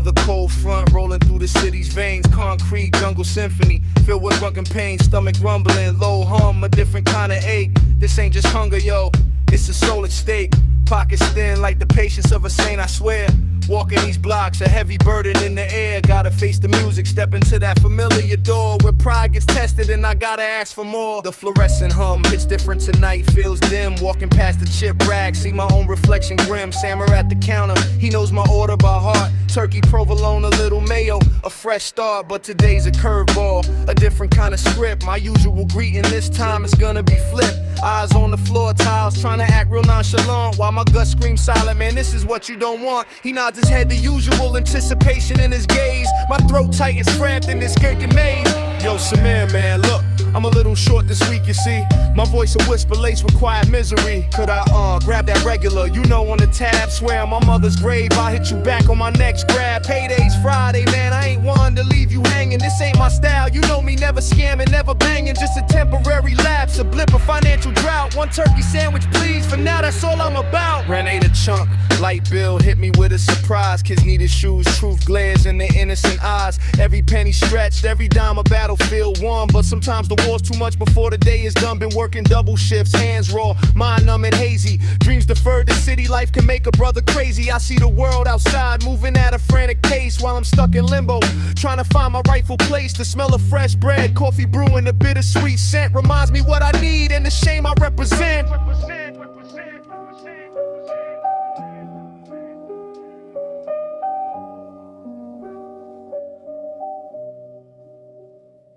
Another cold front rolling through the city's veins. Concrete jungle symphony filled with drunken pain. Stomach rumbling, low hum, a different kind of ache. This ain't just hunger, yo, it's a soul at stake. Pockets thin like the patience of a saint, I swear. Walking these blocks, a heavy burden in the air. Gotta face the music, step into that familiar door where pride gets tested and I gotta ask for more. The fluorescent hum hits different tonight, feels dim. Walking past the chip rack, see my own reflection grim. Sammer at the counter, he knows my order by heart. Turkey, provolone, a little mayo, a fresh start, but today's a curveball. A different kind of script, my usual greeting this time is gonna be flipped. Eyes on the floor tiles, trying to act real nonchalant while my gut screams silent, man, this is what you don't want. He nods his head, the usual anticipation in his gaze. My throat tightens, cramped in this gherkin maze. Yo, Samir, man, look, I'm a little short this week, you see. My voice a whisper laced with quiet misery. Could I grab that regular, you know, on the tab? Swear on my mother's grave, I'll hit you back on my next grab. Payday's Friday, man, I ain't one to leave you hanging. This ain't my style, you know me, never scamming, never banging. Just a temporary lapse, a blip of financial drought. One turkey sandwich, please, for now that's all I'm about. Rent ain't a chunk, light bill hit me with a surprise. Kids needed shoes, truth glares in their innocent eyes. Every penny stretched, every dime a battlefield won. But sometimes the war's too much before the day is done. Been working double shifts, hands raw, mind numb and hazy. Dreams deferred, the city life can make a brother crazy. I see the world outside moving at a frantic pace while I'm stuck in limbo, trying to find my rightful place. The smell of fresh bread, coffee brewing, a bittersweet scent reminds me what I need and the shame I represent.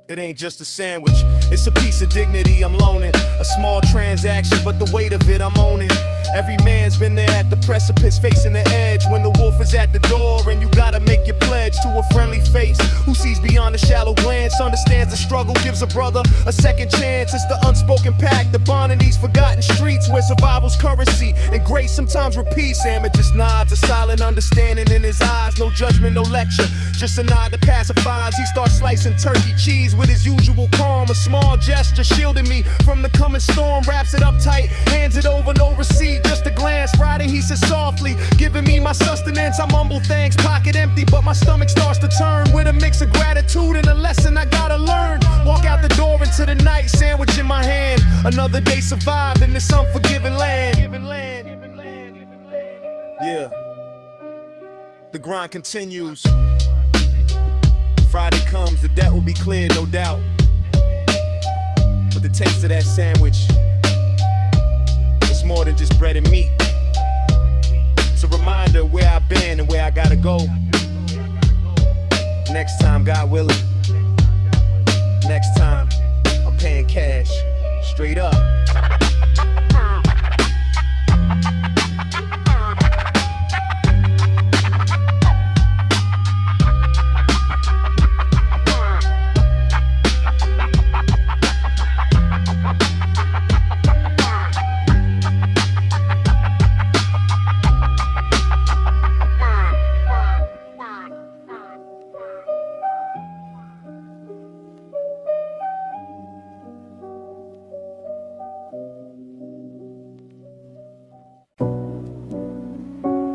It ain't just a sandwich, it's a piece of dignity I'm loaning. A small transaction, but the weight of it I'm owning. Every man's been there at the precipice, facing the edge. When the wolf is at the door and you gotta make your pledge to a friendly face who sees beyond a shallow glance, understands the struggle, gives a brother a second chance. It's the unspoken pact, the bond in these forgotten streets where survival's currency and grace sometimes repeats. Sam just nods, a silent understanding in his eyes. No judgment, no lecture, just a nod that pacifies. He starts slicing turkey cheese with his usual calm. A small gesture shielding me from the coming storm. Wraps it up tight, hands it over, no receipt, just a glance. Friday, he says softly, giving me my sustenance. I mumble thanks, pocket empty, but my stomach starts to turn with a mix of gratitude and a lesson I gotta learn. Walk out the door into the night, sandwich in my hand. Another day survived in this unforgiving land. Yeah, the grind continues. Friday comes, the debt will be cleared, no doubt. But the taste of that sandwich, it's more than just bread and meat. It's a reminder where I've been and where I gotta go. Next time, God willing. Next time, I'm paying cash, straight up.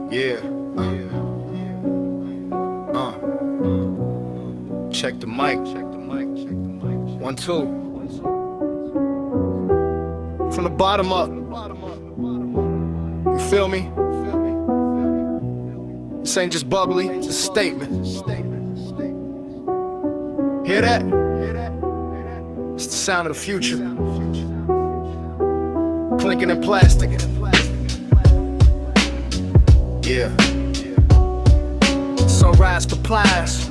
Yeah. Check the mic. 1, 2. From the bottom up. You feel me? This ain't just bubbly, it's a statement. Hear that? It's the sound of the future. Clinking in plastic. Yeah. Sunrise supplies.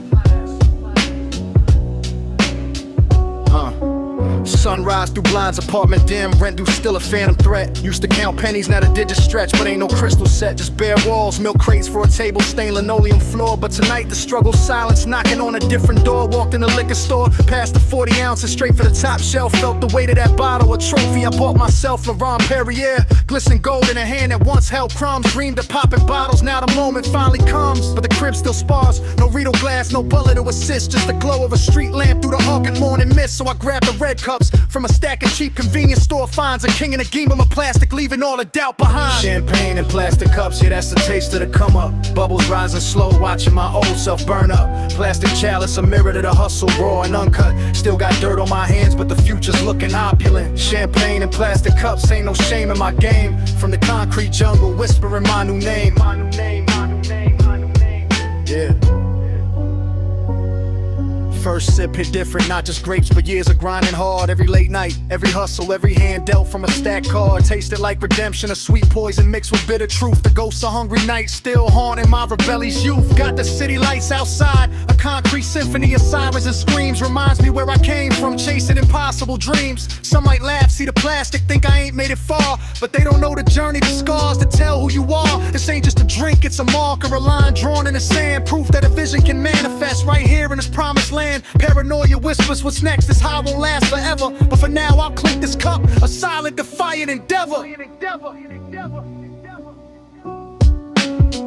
Sunrise through blinds, apartment dim, rent due still a phantom threat. Used to count pennies, now the digits stretch, but ain't no crystal set. Just bare walls, milk crates for a table, stained linoleum floor. But tonight the struggle's silence, knocking on a different door. Walked in the liquor store, past the 40 ounces, straight for the top shelf. Felt the weight of that bottle, a trophy I bought myself. Laurent Perrier, glisten gold in a hand that once held crumbs. Dreamed of popping bottles, now the moment finally comes. But the crib still spars, no Riedel glass, no bullet to assist. Just the glow of a street lamp through the arcing morning mist. So I grabbed the red cups, From a stack of cheap convenience store finds, a king in a game of plastic, leaving all the doubt behind. Champagne and plastic cups, yeah, that's the taste of the come up. Bubbles rising slow, watching my old self burn up. Plastic chalice, a mirror to the hustle, raw and uncut. Still got dirt on my hands, but the future's looking opulent. Champagne and plastic cups, ain't no shame in my game. From the concrete jungle, whispering my new name. Yeah. First sip hit different, not just grapes, but years of grinding hard. Every late night, every hustle, every hand dealt from a stacked card. Tasted like redemption, a sweet poison mixed with bitter truth. The ghosts of hungry nights still haunting my rebellious youth. Got the city lights outside, a concrete symphony of sirens and screams. Reminds me where I came from, chasing impossible dreams. Some might laugh, see the plastic, think I ain't made it far. But they don't know the journey, the scars to tell who you are. This ain't just a drink, it's a marker, a line drawn in the sand. Proof that a vision can manifest right here in this promised land. Paranoia whispers what's next, this high won't last forever. But for now I'll clink this cup, a silent defiant endeavor.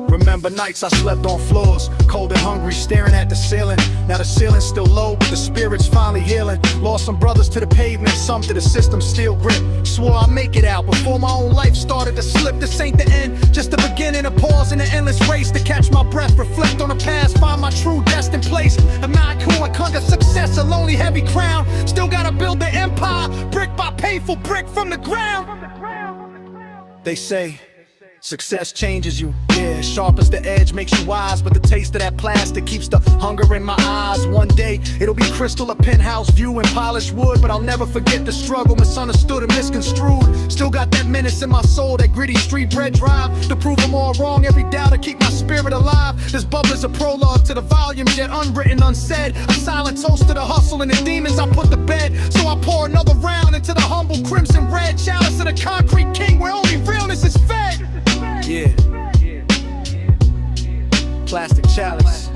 Remember nights I slept on floors, cold and hungry, staring at the ceiling. Now the ceiling's still low, but the spirit's finally healing. Lost some brothers to the pavement, some to the system's steel grip. Swore I'd make it out before my own life started to slip. This ain't the end, just the beginning, a pause in an endless race. To catch my breath, reflect on the past, find my true destined place. A man cool, I conquer success, a lonely heavy crown. Still gotta build the empire, brick by painful brick from the ground. They say success changes you, yeah, sharp as the edge makes you wise. But the taste of that plastic keeps the hunger in my eyes. One day, it'll be crystal, a penthouse view and polished wood. But I'll never forget the struggle, misunderstood and misconstrued. Still got that menace in my soul, that gritty street bread drive. To prove them all wrong, every doubt to keep my spirit alive. This bubble is a prologue to the volume, yet unwritten, unsaid. A silent toast to the hustle and the demons I put to bed. So I pour another round into the humble crimson red chalice of the concrete king, where only realness is fed. Yeah, plastic chalice,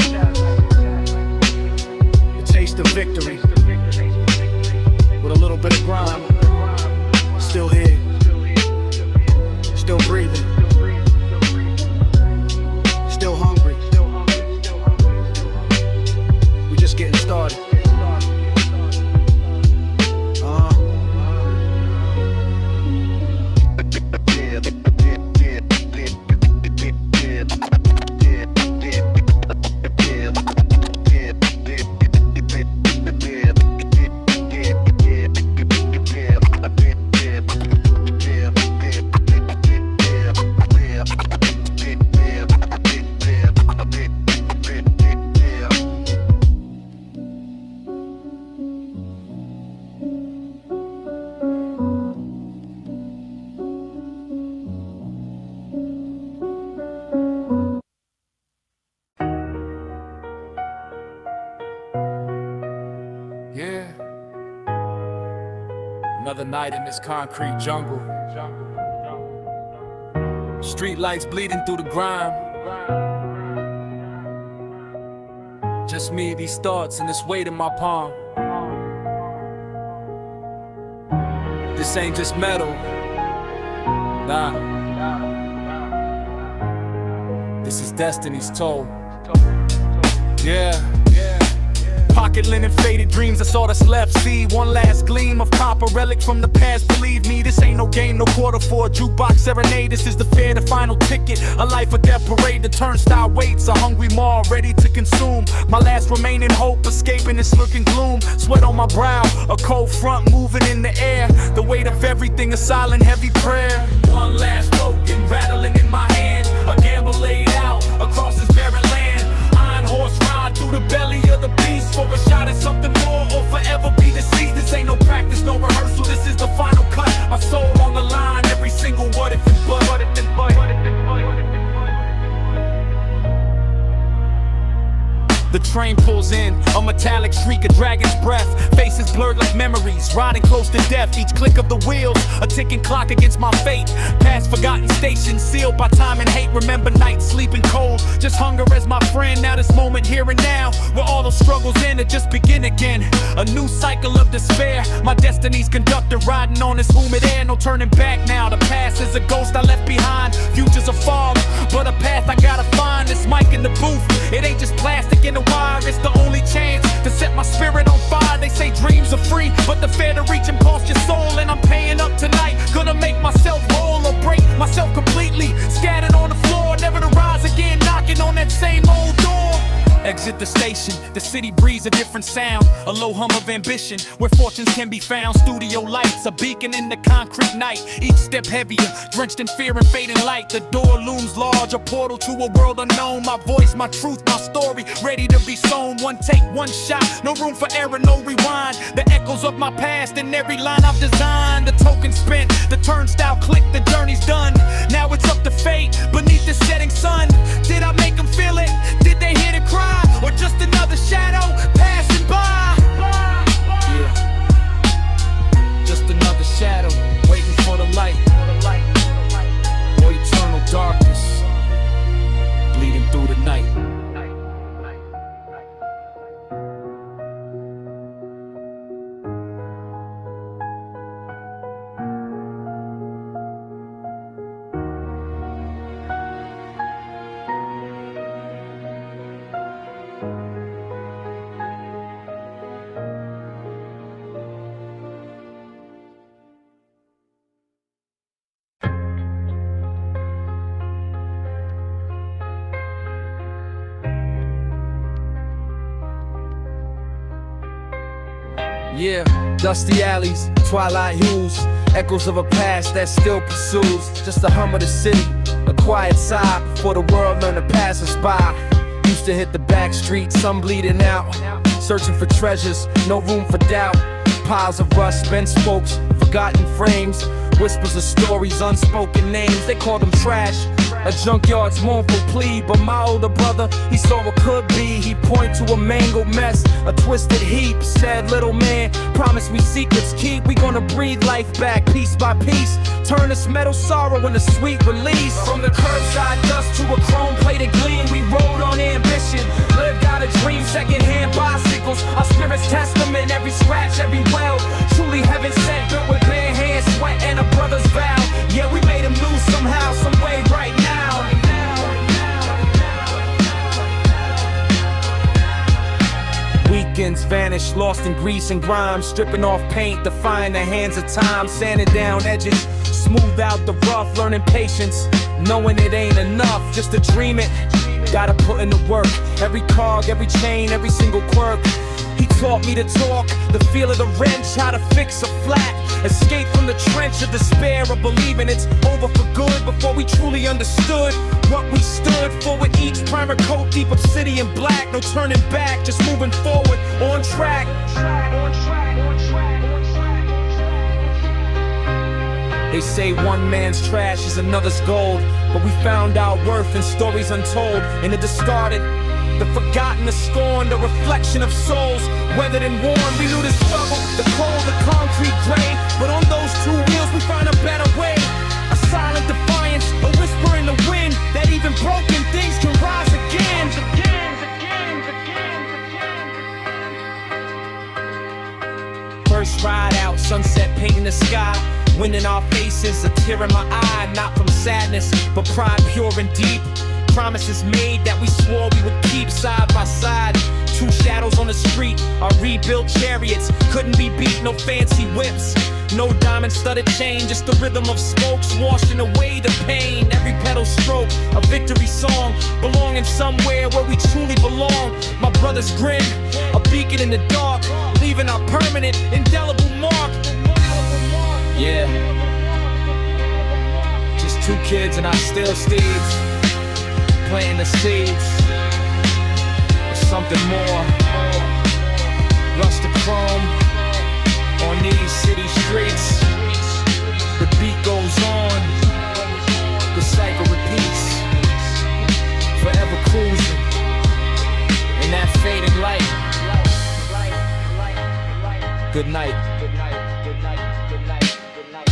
the taste of victory, with a little bit of grime. Still here, still breathing, still hungry. We just getting started. Another night in this concrete jungle. Street lights bleeding through the grime. Just me, these thoughts, and this weight in my palm. This ain't just metal. Nah. This is destiny's toll. Yeah. Pocket linen, faded dreams, that's all that's left. See, one last gleam of copper relic from the past. Believe me, this ain't no game, no quarter for a jukebox serenade. This is the fare, the final ticket. A life or death parade, the turnstile waits. A hungry maw ready to consume. My last remaining hope, escaping this lurking gloom. Sweat on my brow, a cold front moving in the air. The weight of everything, a silent heavy prayer. One last token, rattling in my hand. A gamble laid out across this barren land. Iron horse ride through the belly of the beast. For a shot at something more or forever be deceased. This ain't no practice, no rehearsal, this is the final cut. My soul on the line, every single what if and but. The train pulls in, a metallic shriek, a dragon's breath. Faces blurred like memories, riding close to death. Each click of the wheels, a ticking clock against my fate. Past forgotten stations, sealed by time and hate. Remember nights sleeping cold, just hunger as my friend. Now this moment here and now, where all those struggles end to just begin again. A new cycle of despair, my destiny's conductor riding on this humid air. No turning back now, the past is a ghost I left behind. Future's a fog, but a path I gotta find. This mic in the booth, it ain't just plastic in the wire, it's the only chance to set my spirit on fire. ride. They say dreams are free, but the fare to reach and cost your soul. And I'm paying up tonight, gonna make myself roll or break myself completely. Scattered on the floor, never to rise again, knocking on that same old door. Exit the station, the city breathes a different sound. A low hum of ambition, where fortunes can be found. Studio lights, a beacon in the concrete night. Each step heavier, drenched in fear and fading light. The door looms large, a portal to a world unknown. My voice, my truth, my story, ready to be sown. One take, one shot, no room for error, no rewind. The echoes of my past in every line I've designed. The token spent, the turnstile click, the journey's done. Now it's up to fate, beneath the setting sun. Did I make them feel it? Did they hear the cry? Or just another shadow passing by? Yeah, just another shadow waiting for the light. Or eternal darkness bleeding through the night. Yeah, dusty alleys, twilight hues, echoes of a past that still pursues. Just the hum of the city, a quiet sigh before the world learned to pass us by. Used to hit the back streets, some bleeding out, searching for treasures, no room for doubt. Piles of rust, bent spokes, forgotten frames, whispers of stories, unspoken names. They call them trash, a junkyard's mournful plea. But my older brother, he saw what could be. He pointed to a mangled mess, a twisted heap. Said, little man, promise me secrets keep. We gonna breathe life back piece by piece, turn this metal sorrow into sweet release. From the curbside dust to a chrome-plated gleam, we rode on ambition, lived out a dream. Second-hand bicycles, our spirit's testament. Every scratch, every well, truly heaven sent. Built with bare hands, sweat, and a brother's vow. Yeah, we made him lose somehow, some way right now. Weekends vanish, lost in grease and grime. Stripping off paint, defying the hands of time. Sanding down edges, smooth out the rough. Learning patience, knowing it ain't enough just to dream it. Gotta put in the work, every cog, every chain, every single quirk. He taught me to talk, the feel of the wrench, how to fix a flat. Escape from the trench of despair of believing it's over for good before we truly understood what we stood for. With each primer coat, deep obsidian black. No turning back, just moving forward, on track. They say one man's trash is another's gold, but we found our worth in stories untold, in the discarded, the forgotten, the scorned, the reflection of souls weathered and worn. We knew the struggle, the cold, the concrete gray, but on those two wheels we find a better way. A silent defiance, a whisper in the wind, that even broken things can rise again. First ride out, sunset painting the sky. Wind in our faces, a tear in my eye. Not from sadness, but pride pure and deep. Promises made that we swore we would keep side by side. Two shadows on the street, our rebuilt chariots. Couldn't be beat, no fancy whips, no diamond-studded chain. Just the rhythm of spokes washing away the pain. Every pedal stroke, a victory song, belonging somewhere where we truly belong. My brother's grin, a beacon in the dark, leaving our permanent, indelible mark. Yeah, just two kids and our still steeds, planting the seeds for something more. Rusted chrome on these city streets. The beat goes on, the cycle repeats. Forever cruising in that fading light. Good night. Good night. Good night. Good night. Good night.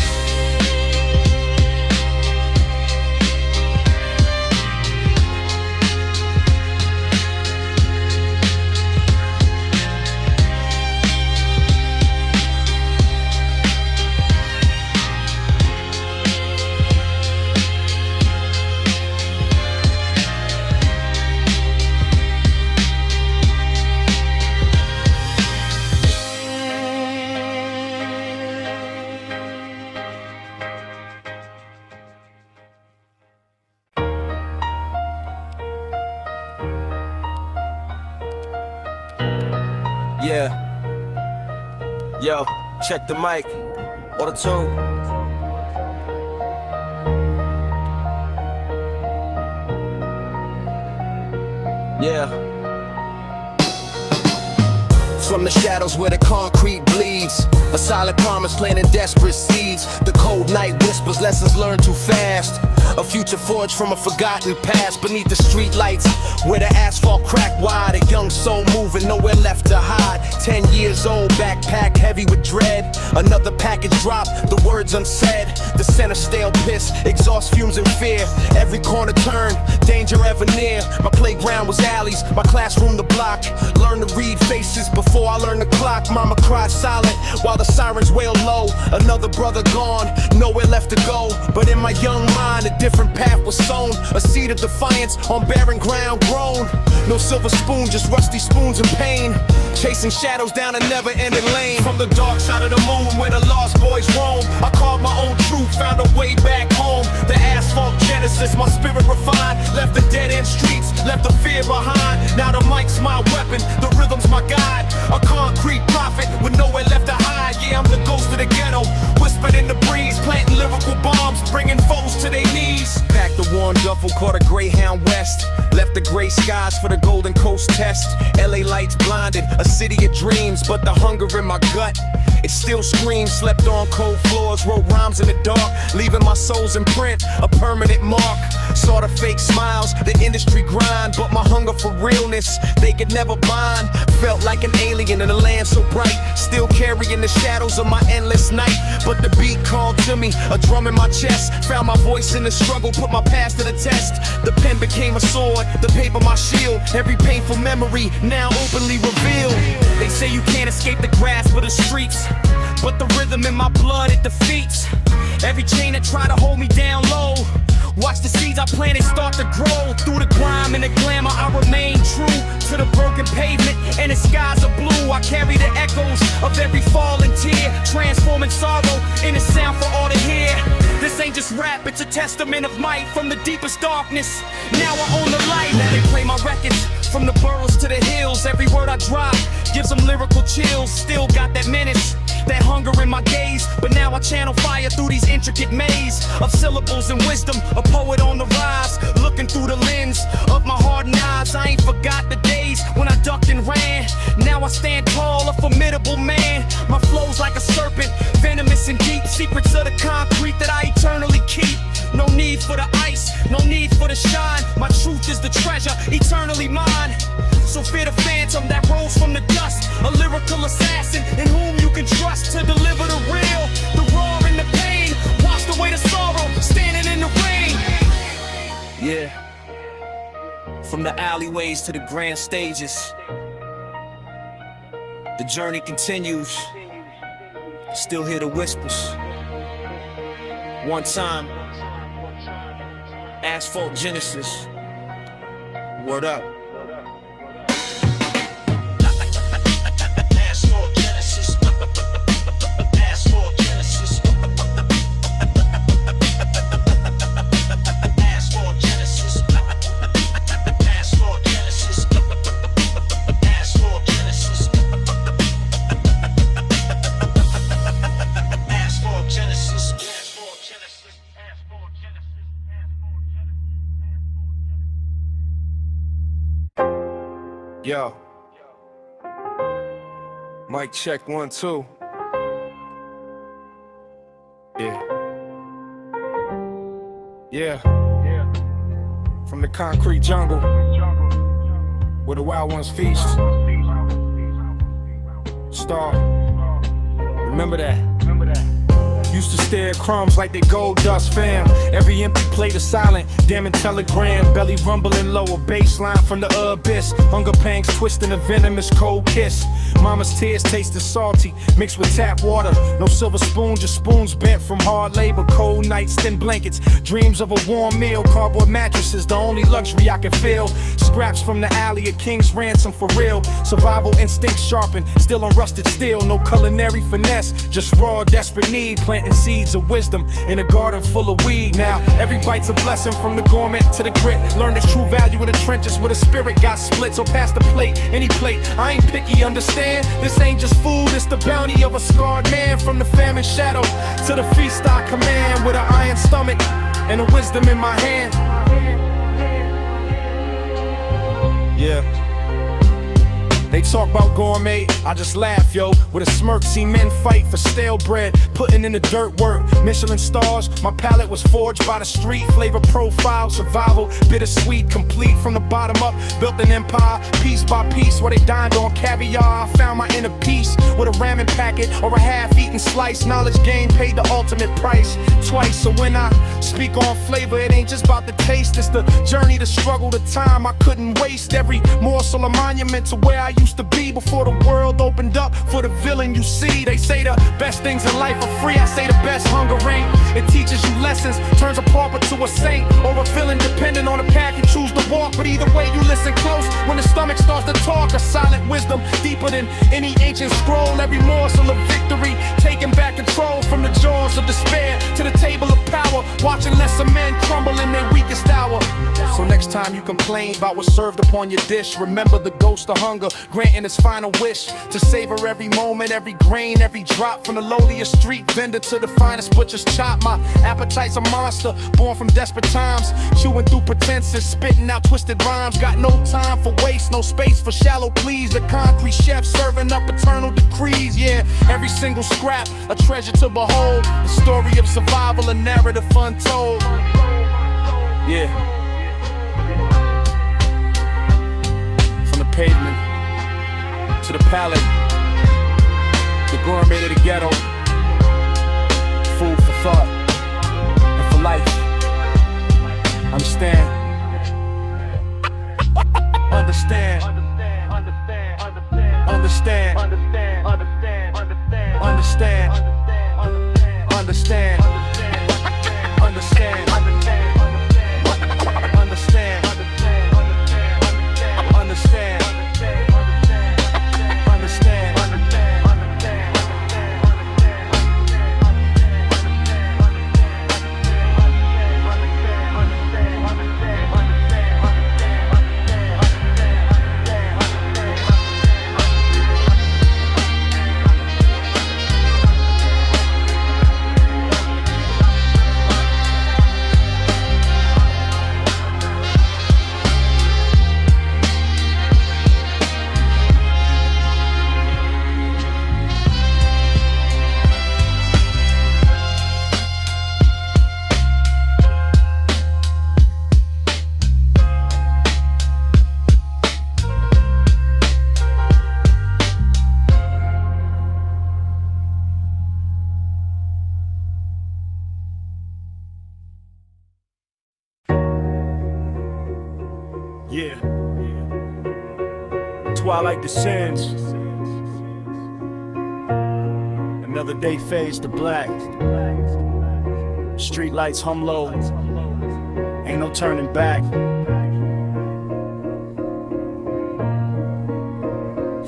Yo, check the mic, auto tune. Yeah. From the shadows where the concrete bleeds, a silent promise planting desperate seeds. The cold night whispers lessons learned too fast. A future forged from a forgotten past. Beneath the street lights where the asphalt cracked wide, a young soul moving, nowhere left to hide. 10 years old, backpack heavy with dread. Another package dropped, the words unsaid. The center stale piss, exhaust fumes and fear. Every corner turned, danger ever near. My playground was alleys, my classroom the block. Learned to read faces before I learned the clock. Mama cried silent while the sirens wailed low. Another brother gone, nowhere left to go. But in my young mind, a different path was sown. A seed of defiance on barren ground grown. No silver spoon, just rusty spoons and pain. Chasing shadows down a never-ending lane. From the dark side of the moon where the lost boys roam, I carved my own truth, found a way back home. The asphalt genesis, my spirit refined. Left the dead-end streets, left the fear behind. Now the mic's my weapon, the rhythm's my guide. A concrete prophet with nowhere left to hide. Yeah, I'm the ghost of the ghetto, whispered in the breeze, planting lyrical bombs, bringing foes to their knees. Packed the worn duffel, caught a Greyhound West. Left the gray skies for the Golden Coast test. LA lights blinded, a city of dreams, but the hunger in my gut, it still screams. Slept on cold floors, wrote rhymes in the dark, leaving my soul's imprint, a permanent mark. Saw the fake smiles, the industry grind, but my hunger for realness, they could never bind. Felt like an alien in a land so bright, still carrying the shadows of my endless night. But the beat called to me, a drum in my chest. Found my voice in the struggle, put my past to the test. The pen became a sword, the paper my shield. Every painful memory now openly revealed. They say you can't escape the grasp of the streets, but the rhythm in my blood, it defeats every chain that try to hold me down low. Watch the seeds I planted start to grow. Through the grime and the glamour, I remain true to the broken pavement and the skies are blue. I carry the echoes of every fallen tear, transforming sorrow into sound for all to hear. This ain't just rap, it's a testament of might. From the deepest darkness, now I own the light. They play my records from the boroughs to the hills. Every word I drop gives them lyrical chills. Still got that menace, that hunger in my gaze. But now I channel fire through these intricate maze of syllables and wisdom. A poet on the rise, looking through the lens of my hardened eyes. I ain't forgot the days when I ducked and ran. Now I stand tall, a formidable man. My flow's like a serpent, venomous and deep. Secrets of the concrete that I eternally keep. No need for the ice, no need for the shine. My truth is the treasure, eternally mine. So fear the phantom that rose from the dust, a lyrical assassin in whom you can trust to deliver the real, the raw and the pain. Washed away the sorrow, standing in the rain. Yeah, from the alleyways to the grand stages, the journey continues. Still hear the whispers. One time, asphalt genesis. Word up. Yo, mic check 1 2. Yeah. From the concrete jungle, where the wild ones feast. Star, remember that. Used to stare at crumbs like they gold dust, fam. Every empty plate is silent, damn it, telegram. Belly rumbling low, a baseline from the abyss. Hunger pangs twisting a venomous cold kiss. Mama's tears tasted salty, mixed with tap water. No silver spoon, just spoons bent from hard labor. Cold nights, thin blankets, dreams of a warm meal. Cardboard mattresses, the only luxury I can feel. Scraps from the alley, a king's ransom for real. Survival instinct sharpened, still on rusted steel. No culinary finesse, just raw desperate need. Planting planting seeds of wisdom in a garden full of weed. Now every bite's a blessing, from the gourmet to the grit. Learn the true value in the trenches where the spirit got split. So pass the plate, any plate, I ain't picky, understand? This ain't just food, it's the bounty of a scarred man. From the famine shadow to the feast I command, with an iron stomach and a wisdom in my hand. Yeah. They talk about gourmet, I just laugh, yo. With a smirk, see men fight for stale bread, putting in the dirt work. Michelin stars, my palate was forged by the street. Flavor profile, survival, bittersweet, complete from the bottom up. Built an empire, piece by piece, where they dined on caviar. I found my inner peace with a ramen packet or a half-eaten slice. Knowledge gain paid the ultimate price twice. So when I speak on flavor, it ain't just about the taste. It's the journey, the struggle, the time I couldn't waste. Every morsel a monument to where I used to be before the world opened up for the villain you see. They say the best things in life are free, I say the best hunger ain't. It teaches you lessons, turns a pauper to a saint, or a villain depending on the path you choose to walk. But either way you listen close when the stomach starts to talk. A silent wisdom deeper than any ancient scroll. Every morsel of victory, taking back control from the jaws of despair to the table of power, watching lesser men crumble in their weakest hour. So next time you complain about what's served upon your dish, remember the ghost of hunger granting its final wish to savor every moment, every grain, every drop. From the lowliest street vendor to the finest butcher's chop. My appetite's a monster, born from desperate times, chewing through pretenses, spitting out twisted rhymes. Got no time for waste, no space for shallow pleas. The concrete chef serving up eternal decrees. Yeah, every single scrap a treasure to behold, a story of survival, a narrative untold. Yeah. From the pavement to the palate, the gourmet to the ghetto, food for thought and for life. Understand. Understand. Understand. Understand. Understand. Understand. Understand. Understand. Yeah. Twilight descends. Another day fades to black. Street lights hum low. Ain't no turning back.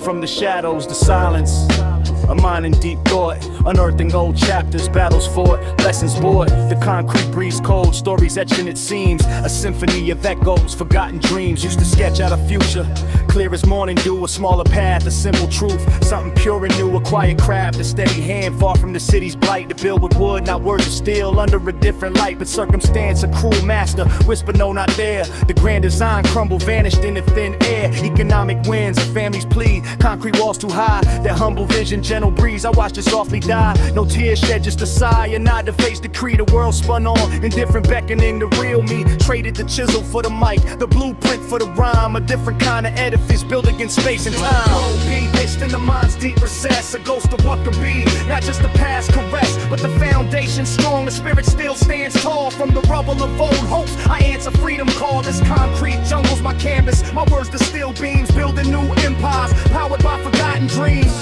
From the shadows, the silence, a mind in deep thought, unearthing old chapters, battles fought, lessons bought. The concrete breeze cold, stories etching its seams. A symphony of echoes, forgotten dreams. Used to sketch out a future, clear as morning dew. A smaller path, a simple truth, something pure and new. A quiet craft, a steady hand, far from the city's blight. To build with wood, not words of steel, under a different light. But circumstance, a cruel master, whisper no not there. The grand design crumble, vanished in the thin air. Economic winds, a family's plea. Concrete walls too high, that humble vision, gentle breeze. I watched it softly die, no tears shed, just a sigh. And not to face decree, the world spun on, indifferent beckoning. The real me traded the chisel for the mic, the blueprint for the rhyme. A different kind of edifice built against space and time. Be pitched in the mind's deep recess, a ghost of what could be. Not just the past caress, but the foundation strong. The spirit still stands tall from the rubble of old hopes. I answer freedom call. This concrete jungle's my canvas, my words the steel beams, building new empires, powered by forgotten dreams.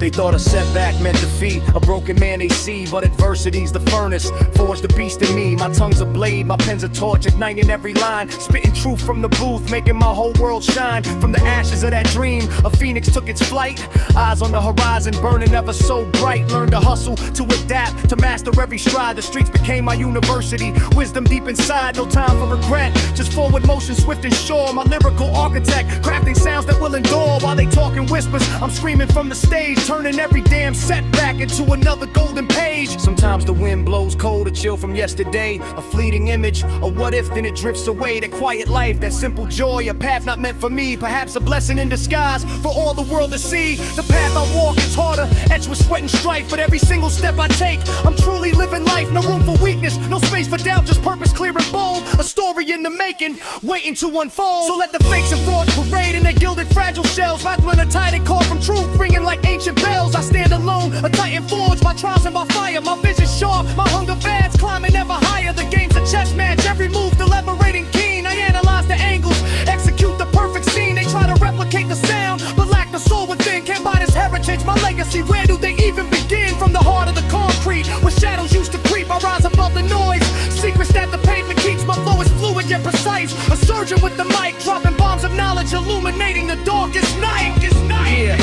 They thought a setback meant defeat, a broken man they see, but adversity's the furnace, forged the beast in me. My tongue's a blade, my pen's a torch, igniting every line, spitting truth from the booth, making my whole world shine. From the ashes of that dream, a phoenix took its flight, eyes on the horizon, burning ever so bright. Learned to hustle, to adapt, to master every stride. The streets became my university, wisdom deep inside, no time for regret, just forward motion, swift and sure. My lyrical architect, crafting sounds that will endure. While they talk in whispers, I'm screaming from the stage, turning every damn setback into another golden page. Sometimes the wind blows cold, a chill from yesterday, a fleeting image, a what if, then it drifts away. That quiet life, that simple joy, a path not meant for me, perhaps a blessing in disguise for all the world to see. The path I walk is harder, etched with sweat and strife, but every single step I take, I'm truly living life. No room for weakness, no space for doubt, just purpose clear and bold. A story in the making, waiting to unfold. So let the fakes and frauds parade in their gilded fragile shells, rattling a tide and call from truth, ringing like ancient bells. I stand alone, a titan forged by trials and by fire. My vision sharp, my hunger vast, climbing ever higher. The game's a chess match, every move deliberating keen. I analyze the angles, execute the perfect scene. They try to replicate the sound, but lack the soul within. Can't buy this heritage, my legacy, where do they even begin? From the heart of the concrete, where shadows used to creep, I rise above the noise. Secrets that the pavement keeps, my flow is fluid yet precise. A surgeon with the mic, dropping bombs of knowledge, illuminating the darkest night. Yeah.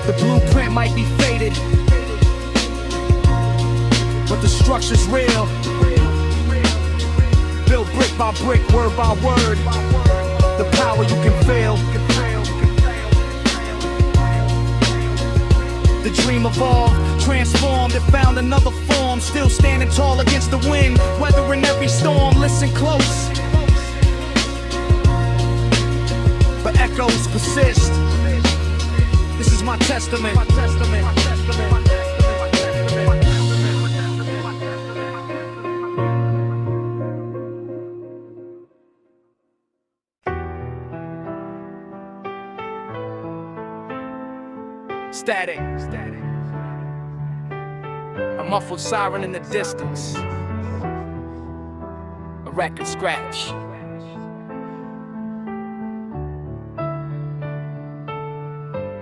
The blueprint might be faded, but the structure's real. Built brick by brick, word by word. The power you can feel. The dream evolved, transformed, it found another form. Still standing tall against the wind, weathering every storm. Listen close, but echoes persist. This is my testament. Static. A muffled siren in the distance. A record scratch.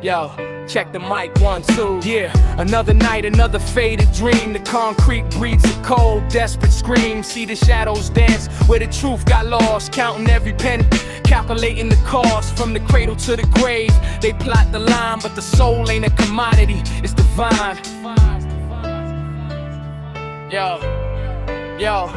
Yo, check the mic, 1, 2. Yeah, another night, another faded dream. The concrete breathes a cold, desperate scream. See the shadows dance where the truth got lost. Counting every penny, calculating the cost. From the cradle to the grave, they plot the line, but the soul ain't a commodity, it's divine. Yo,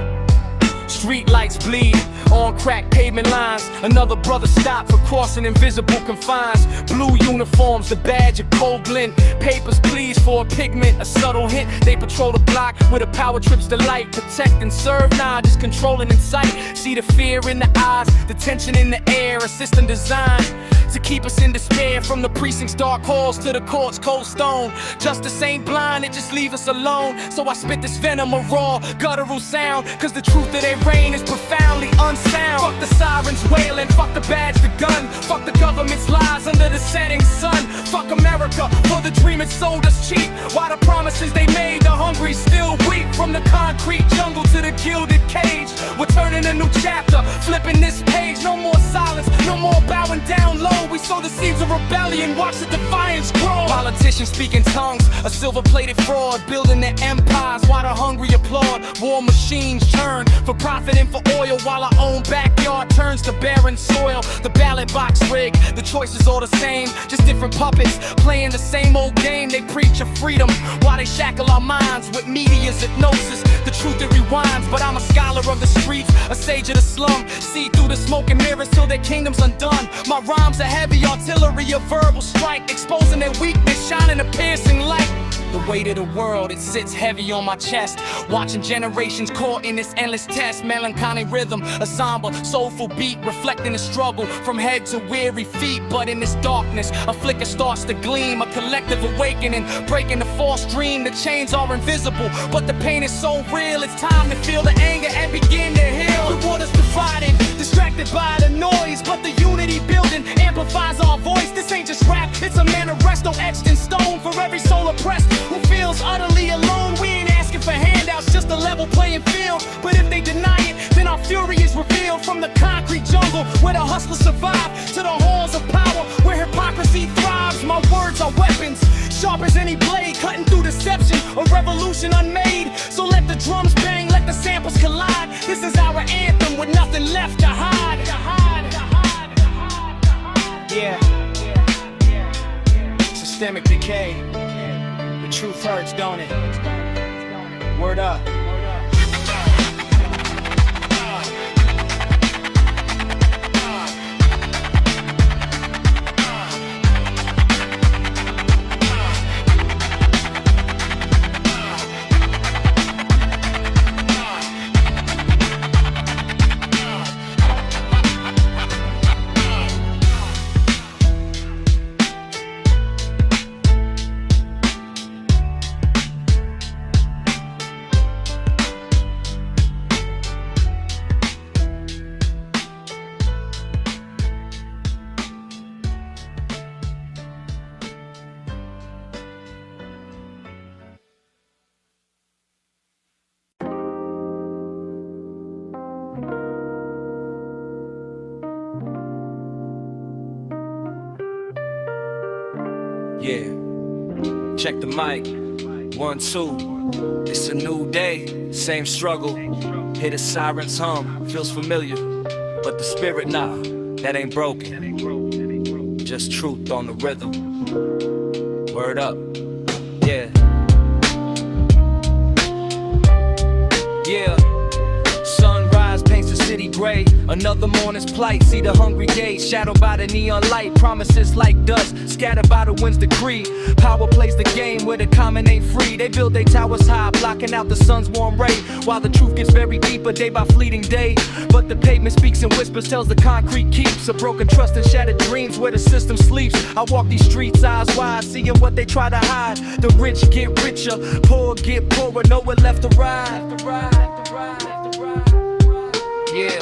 street lights bleed on cracked pavement lines. Another brother stopped for crossing invisible confines. Blue uniforms, the badge of cold glint. Papers please for a pigment, a subtle hint. They patrol the block with a power trip's delight. Protect and serve, nah, just controlling in sight. See the fear in the eyes, the tension in the air. A system designed to keep us in despair. From the precinct's dark halls to the court's cold stone. Justice ain't blind, it just leave us alone. So I spit this venom, a raw, guttural sound. Cause the truth of their reign is profoundly unsound. Fuck the sirens wailing, fuck the badge, the gun. Fuck the government's lies under the setting sun. Fuck America, for the dream it sold us cheap. Why the promises they made, the hungry still weep. From the concrete jungle to the gilded cage, we're turning a new chapter, flipping this page. No more silence, no more bowing down low. We sow the seeds of rebellion, watch the defiance grow. Politicians speaking tongues, a silver-plated fraud, building their empires while the hungry applaud. War machines churn for profit and for oil, while our own backyard turns to barren soil. The ballot box rig, the choices all the same, just different puppets playing the same old game. They preach of freedom while they shackle our minds with media's hypnosis. The truth it rewinds, but I'm a scholar of the streets, a sage of the slum. See through the smoke and mirrors till their kingdom's undone. My rhymes are heavy artillery, a verbal strike, exposing their weakness, shining a piercing light. The weight of the world, it sits heavy on my chest. Watching generations caught in this endless test. Melancholy rhythm, a somber, soulful beat, reflecting the struggle from head to weary feet. But in this darkness, a flicker starts to gleam, a collective awakening, breaking the false dream. The chains are invisible, but the pain is so real. It's time to feel the anger and begin to heal. The water's divided, distracted by the noise, but the unity building amplifies our voice. This ain't just rap, it's a manifesto etched in stone for every soul oppressed who feels utterly alone. We ain't asking for handouts, just a level playing field. But if they deny it, then our fury is revealed. From the concrete jungle where the hustlers survive to the halls of power where hypocrisy thrives. My words are weapons, sharp as any blade, cutting through deception, a revolution unmade. So let the drums bang, let the samples collide. This is our anthem with nothing left to hide. Yeah. Systemic decay. The truth hurts, don't it? Word up. Yeah, check the mic, 1, 2. It's a new day, same struggle. Hear the sirens hum, feels familiar. But the spirit, nah, that ain't broken. Just truth on the rhythm. Word up, yeah. Yeah. Sunrise paints the city gray. Another morning's plight. See the hungry gaze shadowed by the neon light. Promises like dust scattered by the wind's decree. Power plays the game where the common ain't free. They build their towers high, blocking out the sun's warm ray, while the truth gets buried deeper day by fleeting day. But the pavement speaks in whispers, tells the concrete keeps a broken trust and shattered dreams where the system sleeps. I walk these streets eyes wide, seeing what they try to hide. The rich get richer, poor get poorer, nowhere left to ride. Yeah,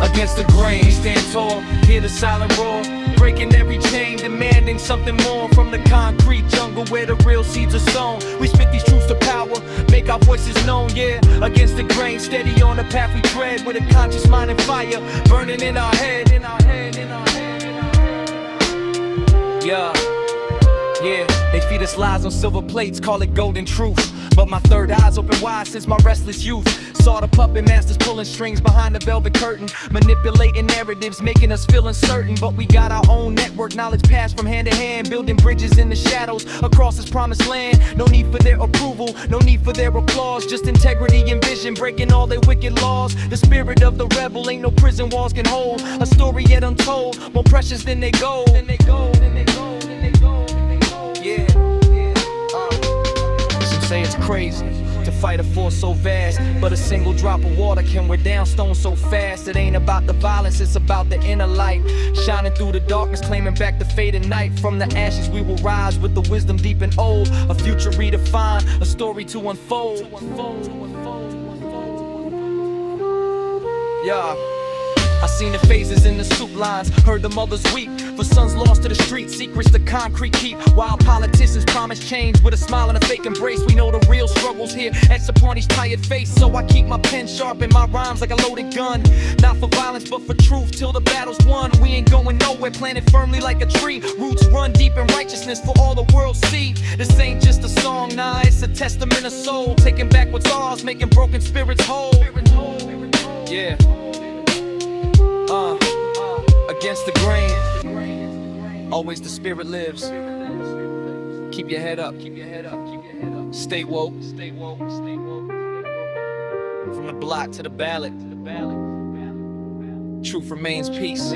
against the grain, stand tall, hear the silent roar, breaking every chain, demanding something more from the concrete jungle where the real seeds are sown. We spit these truths to power, make our voices known, yeah. Against the grain, steady on the path we tread, with a conscious mind and fire burning in our head, Yeah, yeah, they feed us lies on silver plates, call it golden truth. But my third eye's open wide since my restless youth. Saw the puppet masters pulling strings behind the velvet curtain, manipulating narratives, making us feel uncertain. But we got our own network, knowledge passed from hand to hand, building bridges in the shadows across this promised land. No need for their approval, no need for their applause, just integrity and vision, breaking all their wicked laws. The spirit of the rebel ain't no prison walls can hold. A story yet untold, more precious than they gold. Yeah. Say it's crazy to fight a force so vast, but a single drop of water can wear down stones so fast. It ain't about the violence, it's about the inner light, shining through the darkness, claiming back the faded night. From the ashes we will rise with the wisdom deep and old, a future redefined, a story to unfold. Yeah, I seen the faces in the soup lines, heard the mothers weep for sons lost to the streets, secrets the concrete keep. While politicians promise change with a smile and a fake embrace, we know the real struggles here etched upon each tired face. So I keep my pen sharp and my rhymes like a loaded gun, not for violence but for truth till the battle's won. We ain't going nowhere, planted firmly like a tree, roots run deep in righteousness for all the world see. This ain't just a song, nah, it's a testament of soul, taking back what's ours, making broken spirits whole. Yeah. Against the grain, always the spirit lives. Keep your head up, stay woke. From the block to the ballot, truth remains peace.